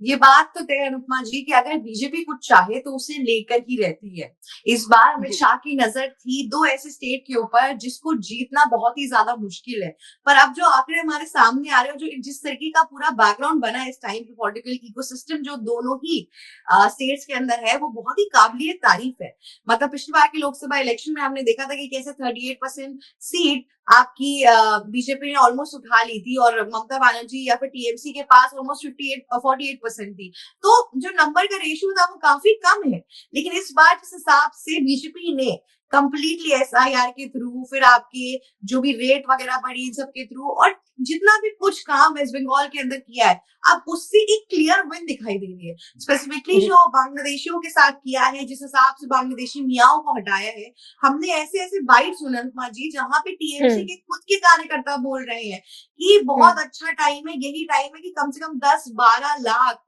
ये बात तो तय है अनुपमा जी कि अगर बीजेपी कुछ चाहे तो उसे लेकर ही रहती है। इस बार अमित जी। शाह की नजर थी दो ऐसे स्टेट के ऊपर जिसको जीतना बहुत ही ज्यादा मुश्किल है। पर अब जो आंकड़े हमारे सामने आ रहे हैं, जो जिस तरीके का पूरा बैकग्राउंड बना है इस टाइम पे, पॉलिटिकल इकोसिस्टम जो दोनों ही स्टेट्स के अंदर है, वो बहुत ही काबिलियत तारीफ है। मतलब पिछली बार के लोकसभा इलेक्शन में हमने देखा था कि कैसे 38% सीट आपकी बीजेपी ने ऑलमोस्ट उठा ली थी और ममता बनर्जी या फिर टीएमसी के पास ऑलमोस्ट 48% थी। तो जो नंबर का रेशियो था वो काफी कम है। लेकिन इस बार जिस हिसाब से बीजेपी ने कंप्लीटली एसआईआर के थ्रू, फिर आपके जो भी रेट वगैरह बढ़ी इन सब के थ्रू, और जितना भी कुछ काम वेस्ट बंगाल के अंदर किया है, अब उससे एक क्लियर विन दिखाई दे रही है। स्पेसिफिकली जी। जो बांग्लादेशियों के साथ किया है, जिस हिसाब से बांग्लादेशी मियाओं को हटाया है, हमने ऐसे ऐसे बाइट सुना अनुपमा जी जहां पे टीएमसी हम्म। के खुद के कार्यकर्ता बोल रहे हैं कि हम्म। बहुत अच्छा टाइम है, यही टाइम है कि कम से कम 10-12 लाख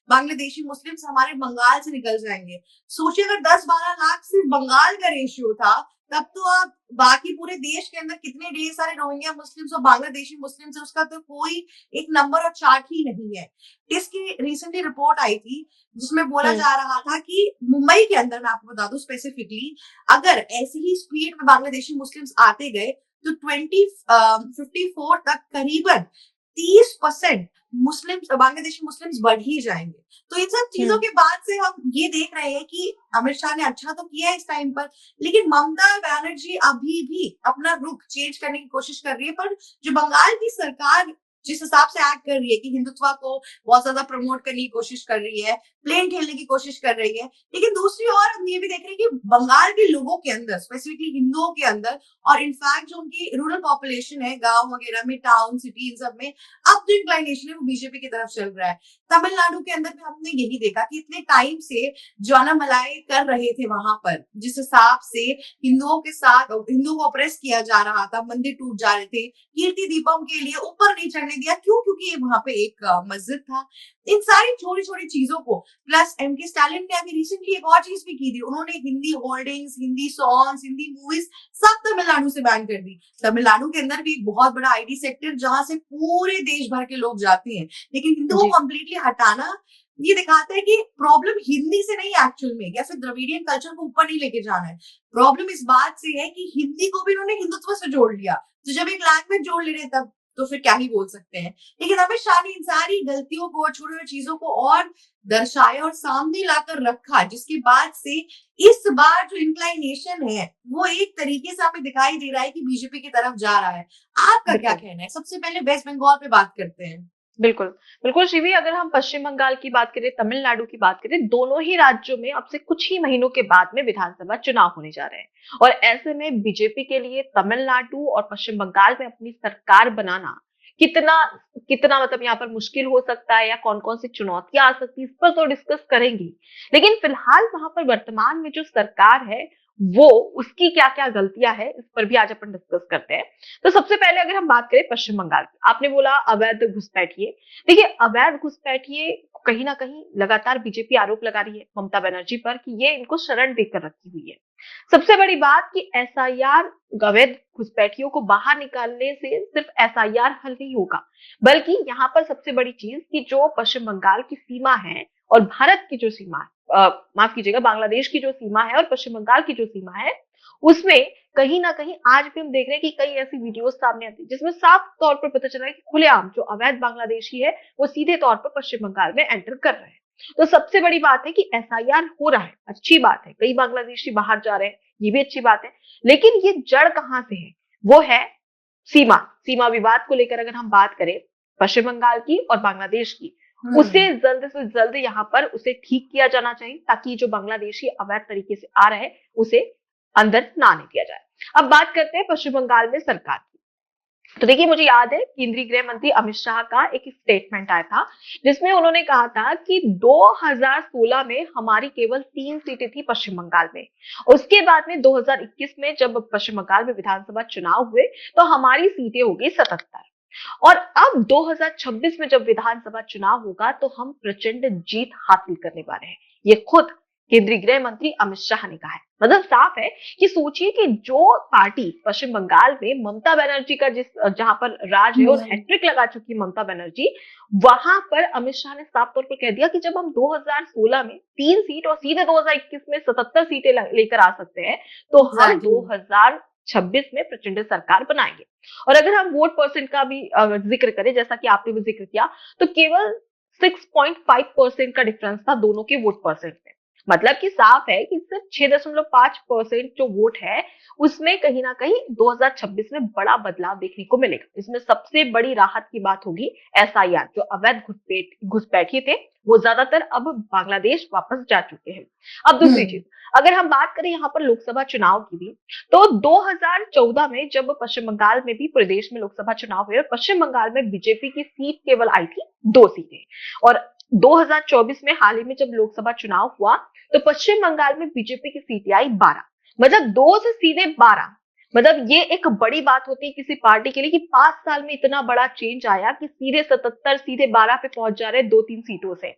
बांग्लादेशी मुस्लिम्स हमारे बंगाल से निकल जाएंगे। सोचिए अगर 10-12 लाख सिर्फ बंगाल का रेशियो था, तब तो आप बाकी पूरे देश के अंदर कितने ढेर सारे रोहिंग्या मुस्लिम्स और बांग्लादेशी मुस्लिम्स है, उसका तो कोई एक नंबर और चार्ट ही नहीं है। इसकी रिसेंटली रिपोर्ट आई थी जिसमें बोला हम्म। जा रहा था कि मुंबई के अंदर, मैं आपको बता दूं स्पेसिफिकली, अगर ऐसी ही स्पीड में बांग्लादेशी मुस्लिम्स आते गए तो 2054 तक करीबन 30% मुस्लिम्स, बांग्लादेशी मुस्लिम्स बढ़ ही जाएंगे। तो इन सब चीजों हम्म। के बाद से हम ये देख रहे हैं कि अमित शाह ने अच्छा तो किया है इस टाइम पर, लेकिन ममता बनर्जी अभी भी अपना रुख चेंज करने की कोशिश कर रही है। पर जो बंगाल की सरकार जिस हिसाब से एक्ट कर रही है कि हिंदुत्व को बहुत ज्यादा प्रमोट करने की कोशिश कर रही है, प्लेन खेलने की कोशिश कर रही है, लेकिन दूसरी ओर हम ये भी देख रहे हैं कि बंगाल के लोगों के अंदर, स्पेसिफिकली हिंदुओं के अंदर, और इनफैक्ट जो उनकी रूरल पॉपुलेशन है गांव वगैरह में, टाउन सिटी इन सब में, अब जो इंक्लाइनेशन है वो बीजेपी की तरफ चल रहा है। तमिलनाडु के अंदर भी हमने यही देखा कि इतने टाइम से जो अनामलाई कर रहे थे वहां पर, जिस हिसाब से हिंदुओं के साथ हिंदुओं को ऑप्रेस किया जा रहा था, मंदिर टूट जा रहे थे, कीर्ति दीपम के लिए ऊपर नहीं चढ़ने दिया, क्यों? क्योंकि वहां पे एक मस्जिद था। इन सारी छोटी छोटी चीजों को, प्लस एम के स्टालिन ने अभी रिसेंटली एक और चीज भी की थी, उन्होंने Hindi holdings, Hindi songs, Hindi movies सब तमिलनाडु से बैन कर दी। तमिलनाडु के अंदर भी एक बहुत बड़ा आईटी सेक्टर जहां से पूरे देश भर के लोग जाते हैं, लेकिन हिंदुओं जी। को कंप्लीटली हटाना ये दिखाता है कि प्रॉब्लम हिंदी से नहीं एक्चुअल में, या फिर द्रविडियन कल्चर को ऊपर नहीं लेके जाना है। प्रॉब्लम इस बात से है कि हिंदी को भी इन्होंने हिंदुत्व से जोड़ लिया। तो जब एक लैंग्वेज जोड़ ले रहे हैं तब तो फिर क्या ही बोल सकते हैं। लेकिन अमित शाह ने इन सारी गलतियों को और छोटी छोटी चीजों को और दर्शाया और सामने लाकर रखा, जिसके बाद से इस बार जो इंक्लाइनेशन है वो एक तरीके से हमें दिखाई दे रहा है कि बीजेपी की तरफ जा रहा है। आपका क्या बिल्कुल। कहना है? सबसे पहले वेस्ट बंगाल पे बात करते हैं। बिल्कुल। बिल्कुल शिवी, अगर हम पश्चिम बंगाल की बात करें, तमिलनाडु की बात करें, दोनों ही राज्यों में अब से कुछ ही महीनों के बाद में विधानसभा चुनाव होने जा रहे हैं। और ऐसे में बीजेपी के लिए तमिलनाडु और पश्चिम बंगाल में अपनी सरकार बनाना कितना कितना मतलब यहाँ पर मुश्किल हो सकता है, या कौन कौन सी चुनौतियां आ सकती है, इस पर तो डिस्कस करेंगी। लेकिन फिलहाल वहां पर वर्तमान में जो सरकार है, वो उसकी क्या क्या गलतियां हैं, इस पर भी आज अपन डिस्कस करते हैं। तो सबसे पहले अगर हम बात करें पश्चिम बंगाल की, आपने बोला अवैध घुसपैठिए। देखिए, अवैध घुसपैठिए कहीं ना कहीं लगातार बीजेपी आरोप लगा रही है ममता बनर्जी पर कि ये इनको शरण देकर रखी हुई है। सबसे बड़ी बात कि एसआईआर, अवैध घुसपैठियों को बाहर निकालने से सिर्फ एसआईआर हल नहीं होगा, बल्कि यहाँ पर सबसे बड़ी चीज कि जो पश्चिम बंगाल की सीमा है और भारत की जो सीमा है, माफ कीजिएगा, बांग्लादेश की जो सीमा है और पश्चिम बंगाल की जो सीमा है, उसमें कहीं ना कहीं आज भी हम देख रहे हैं कि कई ऐसी वीडियोस सामने आती है जिसमें साफ तौर पर पता चल रहा है कि खुलेआम जो अवैध बांग्लादेशी है वो सीधे तौर पर पश्चिम बंगाल में एंटर कर रहे हैं। तो सबसे बड़ी बात है कि एसआईआर हो रहा है, अच्छी बात है, कई बांग्लादेशी बाहर जा रहे हैं, ये भी अच्छी बात है। लेकिन ये जड़ कहां से है? वो है सीमा। सीमा विवाद को लेकर अगर हम बात करें पश्चिम बंगाल की और बांग्लादेश की, उसे हम्म। जल्द से जल्द यहाँ पर उसे ठीक किया जाना चाहिए, ताकि जो बांग्लादेशी अवैध तरीके से आ रहे हैं उसे अंदर ना आने दिया जाए। अब बात करते हैं पश्चिम बंगाल में सरकार की। तो देखिए, मुझे याद है केंद्रीय गृह मंत्री अमित शाह का एक स्टेटमेंट आया था जिसमें उन्होंने कहा था कि 2016 में हमारी केवल 3 सीटें थी पश्चिम बंगाल में। उसके बाद में 2021 में जब पश्चिम बंगाल में विधानसभा चुनाव हुए तो हमारी सीटें हो गई 77। और अब 2026 में जब विधानसभा चुनाव होगा तो हम प्रचंड जीत हासिल करने वाले हैं। ये खुद केंद्रीय गृह मंत्री अमित शाह ने कहा है। मतलब साफ है कि सोचिए कि जो पार्टी पश्चिम बंगाल में ममता बनर्जी का जहां पर राज है और हैट्रिक लगा चुकी है ममता बनर्जी, वहां पर अमित शाह ने साफ तौर पर कह दिया कि जब हम 2016 में 3 सीट और सीधे 2021 में 77 सीटें लेकर आ सकते हैं, तो हम 2026 में प्रचंड सरकार बनाएंगे। और अगर हम वोट परसेंट का भी जिक्र करें, जैसा कि आपने भी जिक्र किया, तो केवल 6.5% का डिफरेंस था दोनों के वोट परसेंट में। मतलब कि साफ है कि सिर्फ 6.5% जो वोट है, उसमें कहीं ना कहीं 2026 में बड़ा बदलाव देखने को मिलेगा। इसमें सबसे बड़ी राहत की बात होगी एसआईआर, जो अवैध घुसपैठी थे, वो ज्यादातर अब बांग्लादेश वापस जा चुके हैं। अब दूसरी चीज, अगर हम बात करें यहाँ पर लोकसभा चुनाव की भी, तो 2014 में जब पश्चिम बंगाल में भी पूरे देश में लोकसभा चुनाव हुए और पश्चिम बंगाल में बीजेपी की सीट केवल आई थी 2 सीटें, और 2024 में हाल ही में जब लोकसभा चुनाव हुआ तो पश्चिम बंगाल में बीजेपी की सीटें आई 12। मतलब 2 से सीधे 12। मतलब ये एक बड़ी बात होती है किसी पार्टी के लिए कि 5 साल में इतना बड़ा चेंज आया कि सीधे 77 सीधे 12 पे पहुंच जा रहे 2-3 सीटों से।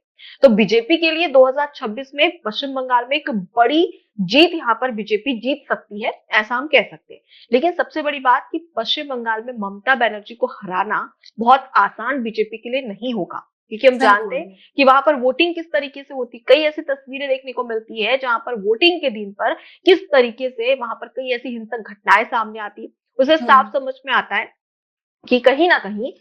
तो बीजेपी के लिए 2026 में पश्चिम बंगाल में एक बड़ी जीत यहाँ पर बीजेपी जीत सकती है, ऐसा हम कह सकते हैं। लेकिन सबसे बड़ी बात कि पश्चिम बंगाल में ममता बनर्जी को हराना बहुत आसान बीजेपी के लिए नहीं होगा, क्योंकि हम जानते हैं कि वहां पर वोटिंग किस तरीके से होती। कई ऐसी तस्वीरें देखने को मिलती है जहां पर वोटिंग के दिन पर किस तरीके से वहां पर कई ऐसी हिंसक घटनाएं सामने आती, उसे साफ समझ में आता है कि कहीं ना कहीं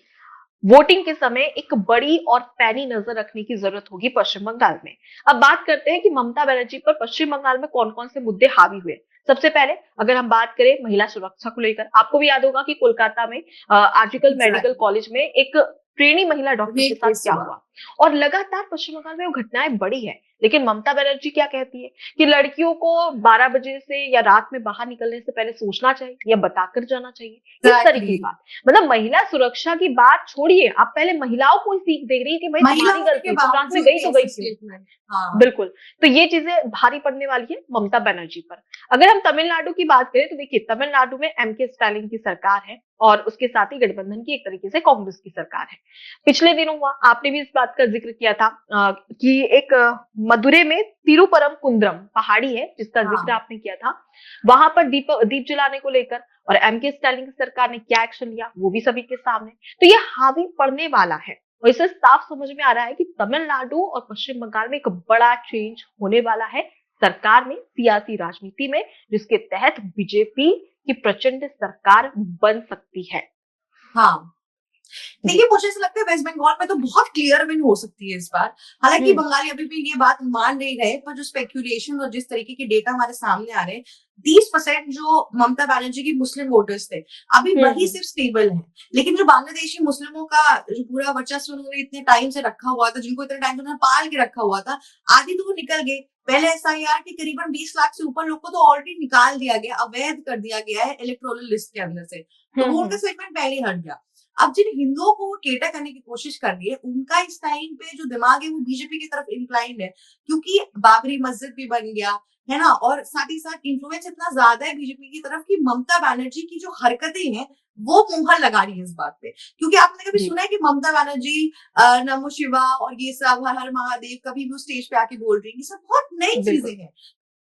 वोटिंग के समय एक बड़ी और पैनी नजर रखने की जरूरत होगी पश्चिम बंगाल में। अब बात करते हैं कि ममता बनर्जी पर पश्चिम बंगाल में कौन कौन से मुद्दे हावी हुए। सबसे पहले अगर हम बात करें महिला सुरक्षा को लेकर, आपको भी याद होगा कि कोलकाता में आर्जिकल मेडिकल कॉलेज में एक ट्रेनी महिला डॉक्टर के साथ क्या हुआ, और लगातार पश्चिम बंगाल में वो घटनाएं बढ़ी है। लेकिन ममता बनर्जी क्या कहती है कि लड़कियों को 12 बजे से या रात में बाहर निकलने से पहले सोचना चाहिए या बताकर जाना चाहिए, इस तरीके की बात। मतलब महिला सुरक्षा की बात छोड़िए, आप पहले महिलाओं को सीख दे रही है कि भाई तुम्हारी गलती, तुम रात में गई तो गई क्यों। बिल्कुल, तो ये चीजें भारी पड़ने वाली है ममता बनर्जी पर। अगर हम तमिलनाडु की बात करें तो देखिए, तमिलनाडु में एमके स्टालिन की सरकार है और उसके साथ ही गठबंधन की एक तरीके से कांग्रेस की सरकार है। पिछले दिनों हुआ, आपने भी इस बात का जिक्र किया था कि एक मदुरै में तिरुपरम कुंद्रम पहाड़ी है जिसका जिक्र आपने किया था, वहां पर दीप जलाने को लेकर और एमके स्टालिन की सरकार ने क्या एक्शन लिया वो भी सभी के सामने। तो ये हावी पड़ने वाला है और इससे साफ समझ में आ रहा है कि तमिलनाडु और पश्चिम बंगाल में एक बड़ा चेंज होने वाला है सरकार में, सियासी राजनीति में, जिसके तहत बीजेपी की प्रचंड सरकार बन सकती है। हाँ, देखिए मुझे ऐसा लगता है वेस्ट बंगाल में तो बहुत क्लियर विन हो सकती है इस बार। हालांकि बंगाली अभी भी ये बात मान नहीं रहे, पर जो स्पेक्यूलेशन और जिस तरीके के डेटा हमारे सामने आ रहे हैं, 30% जो ममता बनर्जी की मुस्लिम वोटर्स थे अभी वही सिर्फ स्टेबल है। लेकिन जो बांग्लादेशी मुस्लिमों का जो पूरा वर्चस्व उन्होंने इतने टाइम से रखा हुआ था, जिनको इतने टाइम से उन्होंने पाल के रखा हुआ था, आधी तो वो निकल गए। पहले एसआईआर के करीबन 20 लाख से ऊपर लोग को तो ऑलरेडी निकाल दिया गया, अवैध कर दिया गया है इलेक्टोरल लिस्ट के अंदर से, तो वो उनका सेगमेंट पहले ही हट गया। अब जिन हिंदुओं को वो केटर करने की कोशिश कर रही है, उनका इस टाइम पे जो दिमाग है वो बीजेपी की तरफ इंक्लाइंड है, क्योंकि बाबरी मस्जिद भी बन गया है ना, और साथ ही साथ इन्फ्लुएंस इतना ज्यादा है बीजेपी की तरफ कि ममता बनर्जी की जो हरकतें हैं वो मुहर लगा रही है इस बात पे। क्योंकि आपने कभी सुना है कि ममता बनर्जी नमो शिवा और ये सब हर हर महादेव कभी भी स्टेज पे आके बोल रही है, ये सब बहुत नई चीजें हैं।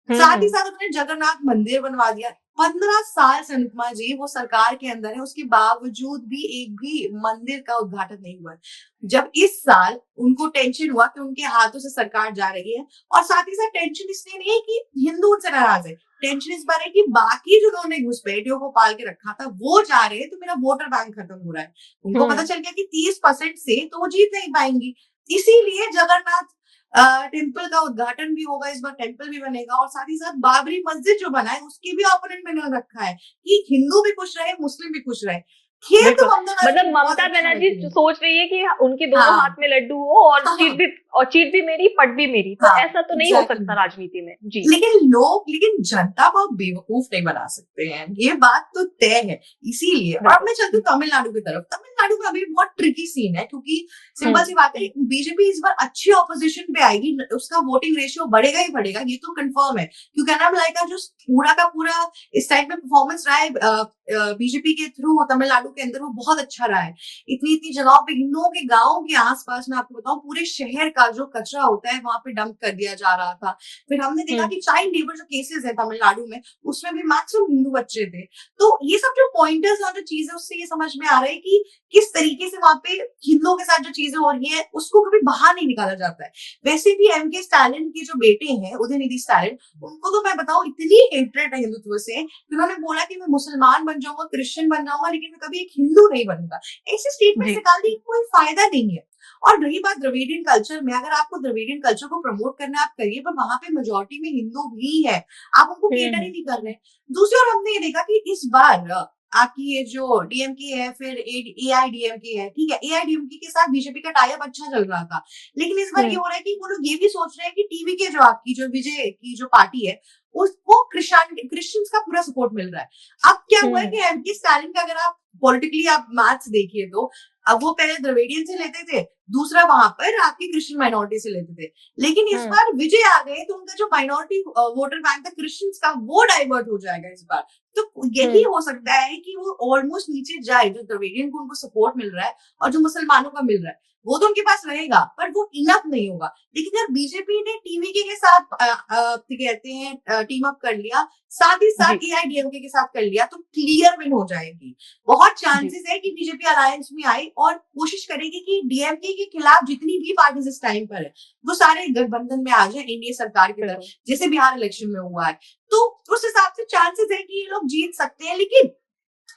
साथ ही साथ उन्होंने जगन्नाथ मंदिर बनवा दिया। 15 साल से अनुपमा जी वो सरकार के अंदर है, उसके बावजूद भी एक भी मंदिर का उद्घाटन नहीं हुआ। जब इस साल उनको टेंशन हुआ कि उनके हाथों से सरकार जा रही है, और साथ ही साथ टेंशन इसलिए नहीं है कि हिंदू उनसे नाराज है, टेंशन इस बार है कि बाकी जो उन्होंने घुसपैठियों को पाल के रखा था वो जा रहे हैं, तो मेरा वोटर बैंक खत्म हो रहा है। उनको पता चल गया कि 30% से तो वो जीत नहीं पाएंगी, इसीलिए जगन्नाथ टेम्पल का उद्घाटन भी होगा इस बार, टेम्पल भी बनेगा, और साथ ही साथ बाबरी मस्जिद जो बना है उसकी भी ओपोनेंट मैंने रखा है कि हिंदू भी खुश रहे, मुस्लिम भी खुश रहे। तो मतलब ममता बनर्जी सोच रही है कि उनके दोनों हाथ में लड्डू हो और चीट भी मेरी पट भी मेरी, तो ऐसा तो नहीं हो सकता राजनीति में जी। लेकिन जनता को बेवकूफ नहीं बना सकते हैं, ये बात तो तय है। इसीलिए और मैं चलती हूँ तमिलनाडु की तरफ। तमिलनाडु में अभी बहुत ट्रिकी सीन है, क्योंकि सिंपल सी बात है, बीजेपी इस बार अच्छी ऑपोजिशन पे आएगी, उसका वोटिंग रेशियो बढ़ेगा ही बढ़ेगा, ये तो कंफर्म है। क्योंकि अनामलाई का जो पूरा का पूरा इस टाइम पे परफॉर्मेंस रहा है बीजेपी के थ्रू तमिलनाडु तमिलनाडु के अंदर वो बहुत अच्छा रहा है। इतनी-इतनी जगहों पे हिंदुओं के गाँव के आस-पास मैं आपको बताऊँ पूरे शहर का जो कचरा होता है वहाँ पे डंप कर दिया जा रहा था। फिर हमने देखा हुँ, कि चाइल्ड लेबर जो केसेज़ है तमिलनाडु में, उसमें भी मैक्सिमम हिंदू बच्चे थे। तो ये सब जो पॉइंटर्स और जो चीज़ें उससे ये समझ में आ रहा है कि किस तरीके से वहाँ पे हिंदुओं के साथ जो चीज़ें हो रही हैं, उसको कभी बाहर नहीं निकाला जाता है। वैसे भी एमके स्टालिन के जो बेटे हैं, उदयनिधि स्टालिन, उनको तो मैं बताऊँ इतनी हेट्रेड है हिंदुत्व से, कि उन्होंने बोला कि मैं मुसलमान बन जाऊँगा, क्रिश्चियन बन जाऊँगा, लेकिन मैं कभी एक हिंदू नहीं बनूँगा। ऐसे स्टेटमेंट्स जी, निकालने का कोई फायदा नहीं है। और रही बात द्रविडियन कल्चर में, अगर आपको द्रविडियन कल्चर को प्रमोट करना है, आप करिए, पर वहाँ पे मेजॉरिटी में हिंदू भी है। आप उनको हुँ, केटर ही हुँ, नहीं कर रहे हैं। दूसरी ओर हमने ये देखा कि इस बार आपकी ये जो डीएमके है, फिर एआईडीएमके है, ठीक है? एआईडीएमके के साथ बीजेपी का टाई अप अच्छा चल रहा था। लेकिन इस बार हुँ, ये हो रहा है कि वो लोग ये भी सोच रहे हैं कि टीवीके जो आपकी जो विजय की जो पार्टी है, उसको क्रिश्चियंस का पूरा सपोर्ट मिल रहा है। अब क्या हुआ है हुँ, कि एमके स्टालिन का अगर आप पॉलिटिकली आप मैथ्स देखिए तो, अब वो पहले द्रविडियन से लेते थे, दूसरा वहां पर आपकी क्रिश्चियन माइनॉरिटी से लेते थे। लेकिन इस हुँ, बार विजय आ गए तो उनका जो माइनॉरिटी वोटर बैंक था क्रिश्चियंस का, वो डाइवर्ट हो जाएगा इस बार। तो यही हुँ, हो सकता है कि वो ऑलमोस्ट नीचे जाए, जो द्रविडियन को उनको सपोर्ट मिल रहा है और जो मुसलमानों का मिल रहा है, वो तो उनके पास रहेगा, पर वो इनफ नहीं होगा। लेकिन जब बीजेपी ने टीवीके के साथ कहते हैं टीम अप कर लिया, साथ ही साथ जी, एआईडीएमके के साथ कर लिया, तो क्लियर विन हो जाएगी। बहुत जी, चांसेस है कि बीजेपी अलायंस में आए और कोशिश करेगी कि डीएमके के खिलाफ जितनी भी पार्टीज इस टाइम पर है, वो सारे गठबंधन में आ जाए एनडीए सरकार की तरफ, बिल्कुल। जैसे बिहार इलेक्शन में हुआ है। तो उस हिसाब से चांसेस है कि ये लोग जीत सकते हैं, लेकिन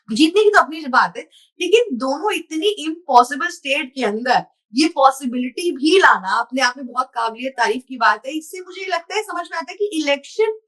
जीतने की तो अपनी बात है, लेकिन दोनों इतनी इम्पॉसिबल स्टेट के अंदर ये पॉसिबिलिटी भी लाना अपने आप में बहुत काबिलियत तारीफ की बात है। इससे मुझे लगता है, समझ में आता है कि इलेक्शन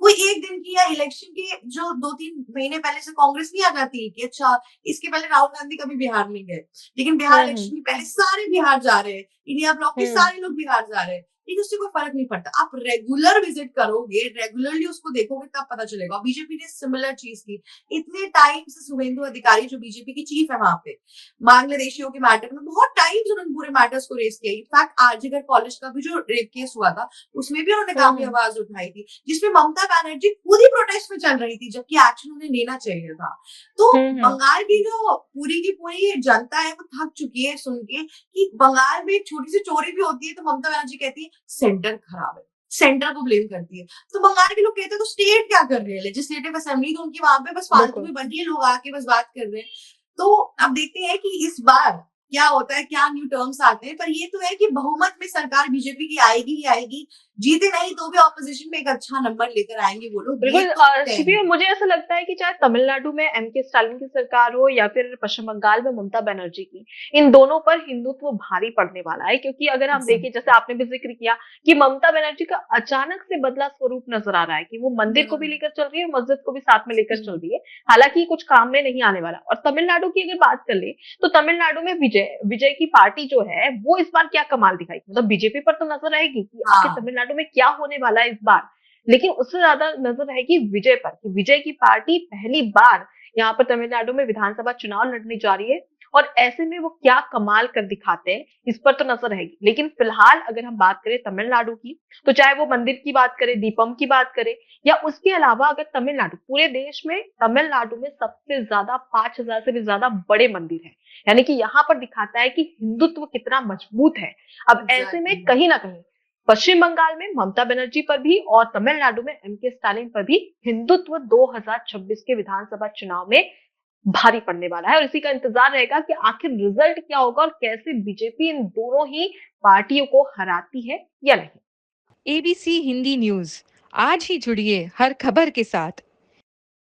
कोई एक दिन की, या इलेक्शन के जो 2-3 महीने पहले से कांग्रेस नहीं आ जाती कि अच्छा इसके पहले राहुल गांधी कभी बिहार नहीं गए, लेकिन बिहार हुँ, हुँ, इलेक्शन के पहले सारे बिहार जा रहे हैं, इंडिया ब्लॉक के हुँ, सारे लोग बिहार जा रहे हैं। लेकिन उससे कोई फर्क नहीं पड़ता। आप रेगुलर विजिट करोगे, रेगुलरली उसको देखोगे, तब पता चलेगा। बीजेपी ने सिमिलर चीज की। इतने टाइम से शुभेंदु अधिकारी जो बीजेपी की चीफ है वहां पे, बांग्लादेशियों के मैटर में बहुत टाइम से उन्होंने पूरे मैटर्स को रेस किया। इनफैक्ट आरजीकर कॉलेज का भी जो रेप केस हुआ था, उसमें भी उन्होंने हुँ, काफी हुँ, आवाज उठाई थी, जिसमें ममता बनर्जी खुद ही प्रोटेस्ट में चल रही थी, जबकि एक्शन उन्हें लेना चाहिए था। तो हुँ, हुँ, बंगाल की जो पूरी की पूरी जनता है, वो थक चुकी है सुन के कि बंगाल में एक छोटी सी चोरी भी होती है तो ममता बनर्जी कहती है सेंटर खराब है, सेंटर को ब्लेम करती है। तो बंगाल के लोग कहते हैं तो स्टेट क्या कर रही है? लेजिस्लेटिव असेंबली तो उनकी वहां पे बस फालतू बिल्कुल। में बन रही है, लोग आके बस बात कर रहे हैं। तो अब देखते हैं कि इस बार क्या होता है, क्या न्यू टर्म्स आते हैं। पर ये तो है कि बहुमत में सरकार बीजेपी की आएगी ही आएगी। जीते नहीं तो भी ऑपोजिशन में एक अच्छा नंबर लेकर आएंगे वो लोग, ये बिल्कुल तो तय शिवी, है। और मुझे ऐसा लगता है कि चाहे तमिलनाडु में एमके स्टालिन की सरकार हो या फिर पश्चिम बंगाल में ममता बनर्जी की, इन दोनों पर हिंदुत्व भारी पड़ने वाला है। क्योंकि अगर हम देखें, जैसे एग्जैक्टली। आपने भी जिक्र किया कि ममता बनर्जी का अचानक से बदला स्वरूप नजर आ रहा है कि वो मंदिर को भी हम्म। लेकर चल रही है, मस्जिद को भी साथ में लेकर चल हम्म। रही है। हालांकि कुछ काम में नहीं आने वाला। और तमिलनाडु की अगर बात कर ले, तो तमिलनाडु में विजय विजय की पार्टी जो है वो इस बार क्या कमाल दिखाई, मतलब बीजेपी पर तो नजर आएगी कि आखिर हाँ। तमिलनाडु में क्या होने वाला है इस बार, लेकिन उससे ज्यादा नजर रहेगी विजय पर कि विजय की पार्टी पहली बार यहाँ पर तमिलनाडु में विधानसभा चुनाव लड़ने जा रही है। और ऐसे में वो क्या कमाल कर दिखाते हैं, इस पर तो नजर रहेगी। लेकिन फिलहाल अगर हम बात करें तमिलनाडु की, तो चाहे वो मंदिर की बात करें, दीपम की बात करें, या उसके अलावा अगर तमिलनाडु, पूरे देश में तमिलनाडु में सबसे ज्यादा 5,000 से भी ज्यादा बड़े मंदिर है। यानी कि यहाँ पर दिखाता है कि हिंदुत्व कितना मजबूत है। अब ऐसे में एग्जैक्टली। कहीं ना कहीं पश्चिम बंगाल में ममता बनर्जी पर भी और तमिलनाडु में एमके स्टालिन पर भी हिंदुत्व 2026 के विधानसभा चुनाव में भारी पड़ने वाला है। और इसी का इंतजार रहेगा कि आखिर रिजल्ट क्या होगा और कैसे बीजेपी इन दोनों ही पार्टियों को हराती है या नहीं। एबीसी हिंदी न्यूज आज ही जुड़िए हर खबर के साथ